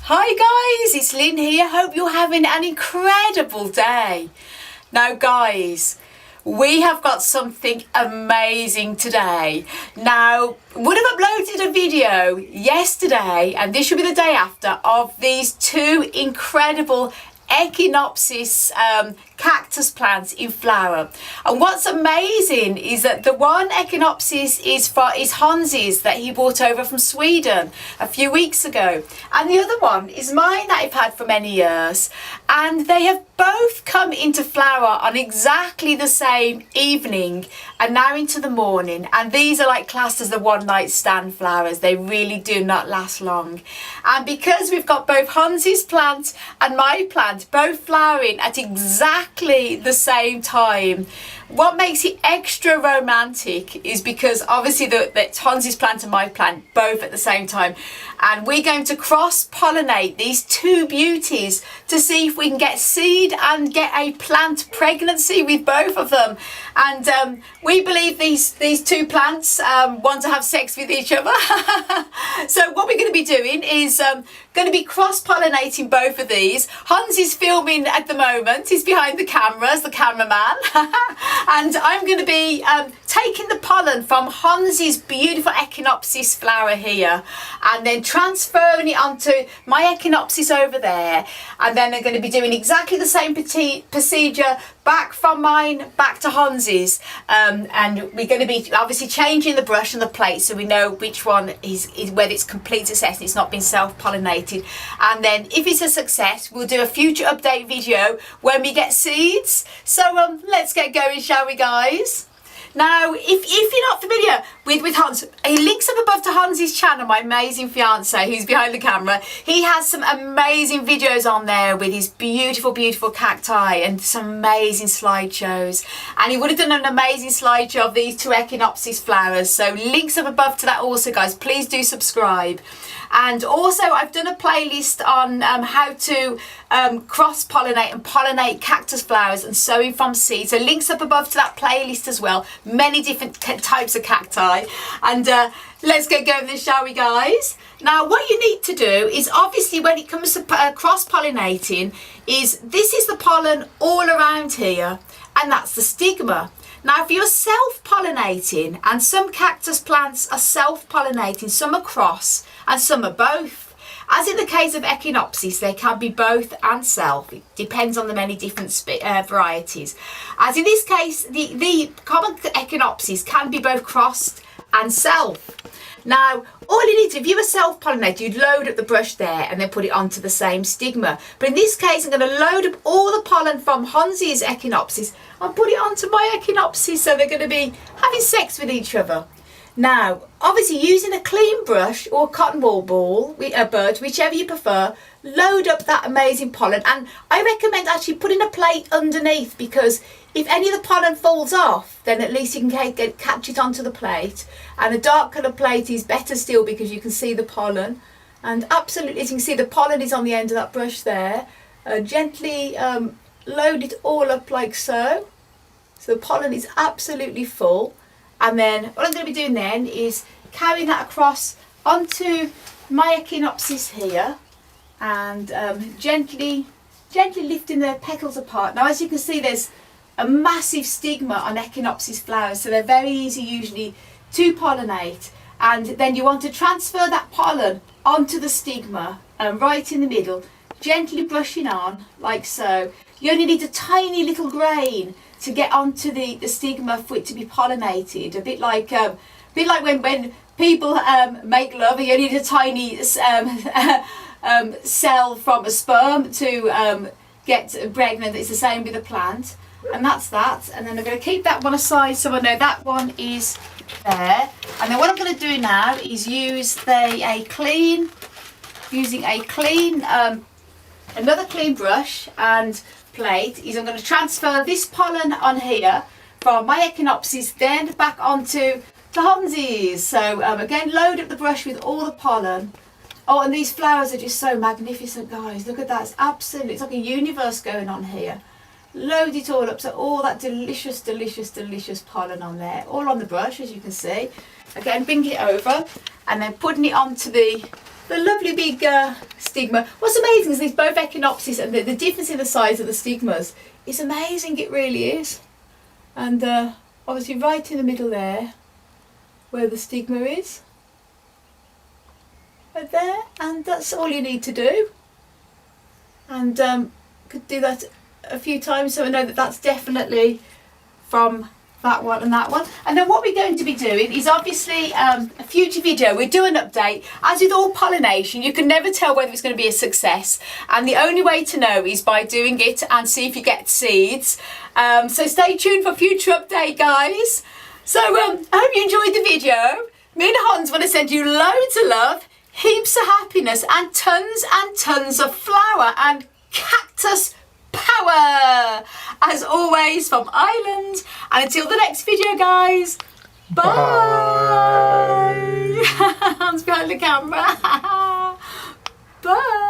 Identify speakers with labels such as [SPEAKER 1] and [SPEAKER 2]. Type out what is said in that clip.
[SPEAKER 1] Hi guys, it's Lynn here. Hope you're having an incredible day. Now guys, we have got something amazing today. Now, would have uploaded a video yesterday, and this should be the day after, of these two incredible Echinopsis cactus plants in flower. And what's amazing is that the one Echinopsis is Hansi's that he brought over from Sweden a few weeks ago, and the other one is mine that I've had for many years, and they have both come into flower on exactly the same evening and now into the morning, and these are like classed as the one night stand flowers. They really do not last long, and because we've got both Hansi's plant and my plant both flowering at exactly the same time, what makes it extra romantic is because obviously that Hansi's plant and my plant both at the same time, and we're going to cross pollinate these two beauties to see if we can get seed and get a plant pregnancy with both of them. And we believe these two plants want to have sex with each other. So what we're going to be doing is going to be cross-pollinating both of these. Hans is filming at the moment. He's behind the camera as the cameraman. And I'm going to be taking the pollen from Hansi's beautiful Echinopsis flower here and then transferring it onto my Echinopsis over there. And then I'm going to be doing exactly the same procedure back from mine back to Hansi's. And we're going to be obviously changing the brush and the plate so we know which one is whether it's complete success and it's not been self-pollinated. And then if it's a success, we'll do a future update video when we get seeds. So let's get going, shall we guys? Now, if you're not familiar with Hans, he links up above to Hans's channel, my amazing fiance who's behind the camera. He has some amazing videos on there with his beautiful, beautiful cacti and some amazing slideshows. And he would have done an amazing slideshow of these two Echinopsis flowers. So links up above to that also, guys. Please do subscribe. And also I've done a playlist on how to cross-pollinate and pollinate cactus flowers and sowing from seed. So links up above to that playlist as well. Many different types of cacti. And let's get going then, shall we guys? Now what you need to do is obviously when it comes to cross-pollinating is this is the pollen all around here and that's the stigma. Now if you're self-pollinating, and some cactus plants are self-pollinating, some are cross and some are both. As in the case of Echinopsis, they can be both and self. It depends on the many different varieties. As in this case, the common Echinopsis can be both crossed and self. Now, all you need to, if you were self-pollinated, you'd load up the brush there and then put it onto the same stigma. But in this case, I'm going to load up all the pollen from Hansi's Echinopsis and put it onto my Echinopsis, so they're going to be having sex with each other. Now, obviously using a clean brush or a cotton wool ball, a bird, whichever you prefer, load up that amazing pollen. And I recommend actually putting a plate underneath, because if any of the pollen falls off, then at least you can catch it onto the plate. And a dark colour plate is better still because you can see the pollen. And absolutely, as you can see, the pollen is on the end of that brush there. Gently load it all up like so. So the pollen is absolutely full. And then what I'm going to be doing then is carrying that across onto my Echinopsis here and gently lifting the petals apart. Now as you can see, there's a massive stigma on Echinopsis flowers, so they're very easy usually to pollinate. And then you want to transfer that pollen onto the stigma right in the middle, gently brushing on like so. You only need a tiny little grain to get onto the stigma for it to be pollinated. A bit like when people make love, you only need a tiny cell from a sperm to get pregnant. It's the same with a plant, and that's that. And then I'm going to keep that one aside so I know that one is there. And then what I'm going to do now is another clean brush and plate is I'm going to transfer this pollen on here from my Echinopsis then back onto the Hansi's. So again, load up the brush with all the pollen. Oh, and these flowers are just so magnificent, guys. Look at that. It's absolutely, it's like a universe going on here. Load it all up, so all that delicious, delicious, delicious pollen on there, all on the brush, as you can see. Again, bring it over and then putting it onto the the lovely big stigma. What's amazing is these both Echinopsis, and the difference in the size of the stigmas is amazing. It really is. And obviously right in the middle there, where the stigma is, right there, and that's all you need to do. And could do that a few times, so I know that that's definitely from that one and that one. And then what we're going to be doing is obviously a future video, we'll do an update. As with all pollination, you can never tell whether it's going to be a success, and the only way to know is by doing it and see if you get seeds. So stay tuned for future update, guys. So I hope you enjoyed the video. Me and Hans want to send you loads of love, heaps of happiness, and tons of flower and cactus power, as always, from Ireland. And until the next video, guys, bye. Hans behind the camera. Bye.